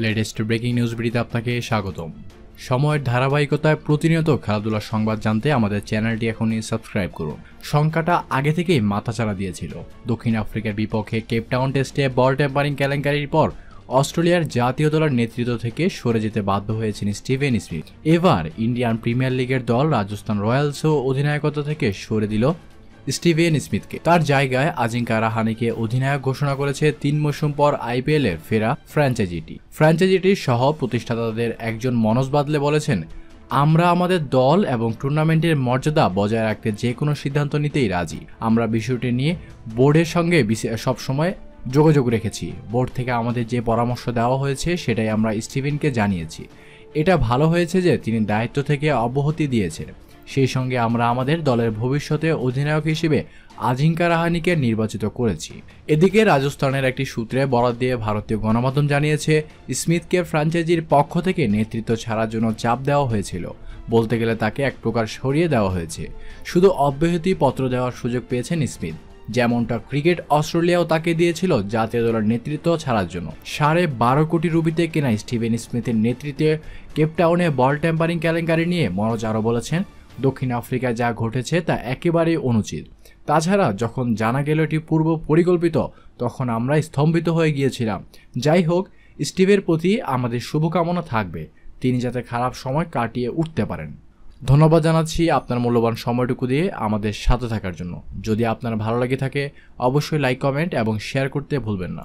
Latest breaking news ভিডিওতে আপনাকে স্বাগতম। সময়ের ধারাবাহিকতায় প্রতিনিয়ত খেলাধুলার সংবাদ জানতে আমাদের চ্যানেলটি এখনই সাবস্ক্রাইব করুন। শঙ্কাটা আগে থেকেই মাথাচাড়া দিয়েছিল। দক্ষিণ আফ্রিকার বিপক্ষে কেপটাউন টেস্টে বল ট্যাম্পারিং কেলেঙ্কারির পর অস্ট্রেলিয়ার জাতীয় দলের নেতৃত্ব থেকে সরে যেতে বাধ্য হয়েছেন স্টিভেন স্মিথ। এবার ইন্ডিয়ান প্রিমিয়ার লিগের দল রাজস্থান রয়্যালসও অধিনায়কত্ব থেকে সরে দিল স্টিভেন স্মিথকে। তার জায়গায় আজিঙ্কা রাহানেকে অধিনায়ক ঘোষণা করেছে 3 মৌসুম পর আইপিএল এর ফেরা ফ্র্যাঞ্চাইজিটির সহ প্রতিষ্ঠাতাদের একজন মনোজ বাদলে বলেছেন, আমরা আমাদের দল এবং টুর্নামেন্টের মর্যাদা বজায় রাখতে যে কোনো সিদ্ধান্ত নিতেই রাজি। আমরা বিষয়টি নিয়ে বোর্ডের সঙ্গে সবসময় যোগাযোগ রেখেছি। বোর্ড থেকে আমাদের যে পরামর্শ দেওয়া হয়েছে সেটাই আমরা স্টিভেনকে জানিয়েছি। এটা ভালো হয়েছে যে তিনি দায়িত্ব থেকে অব্যাহতি দিয়েছেন। সেই সঙ্গে আমরা আমাদের দলের ভবিষ্যতে অধিনায়ক হিসেবে আজিঙ্কা রাহানেকে নির্বাচিত করেছি। এদিকে রাজস্থানের একটি সূত্রে বরাত দিয়ে ভারতীয় গণমাধ্যম জানিয়েছে, স্মিথকে ফ্র্যাঞ্চাইজির পক্ষ থেকে নেতৃত্ব ছাড়ার জন্য চাপ দেওয়া হয়েছিল। বলতে গেলে তাকে এক প্রকার সরিয়ে দেওয়া হয়েছে। শুধু অব্যাহতি পত্র দেওয়ার সুযোগ পেয়েছেন স্মিথ, যেমনটা ক্রিকেট অস্ট্রেলিয়াও তাকে দিয়েছিল জাতীয় দলের নেতৃত্ব ছাড়ার জন্য। 12.5 কোটি রুপিতে কেনা স্টিভেন স্মিথের নেতৃত্বে কেপটাউনে বল ট্যাম্পারিং কেলেঙ্কারি নিয়ে মনোজ আরও বলেছেন, দক্ষিণ আফ্রিকায় যা ঘটেছে তা একেবারেই অনুচিত। তাছাড়া যখন জানা গেল এটি পূর্ব পরিকল্পিত, তখন আমরা স্তম্ভিত হয়ে গিয়েছিলাম। যাই হোক, স্টিভের প্রতি আমাদের শুভকামনা থাকবে, তিনি যাতে খারাপ সময় কাটিয়ে উঠতে পারেন। ধন্যবাদ জানাচ্ছি আপনার মূল্যবান সময়টুকু দিয়ে আমাদের সাথে থাকার জন্য। যদি আপনার ভালো লেগে থাকে অবশ্যই লাইক, কমেন্ট এবং শেয়ার করতে ভুলবেন না।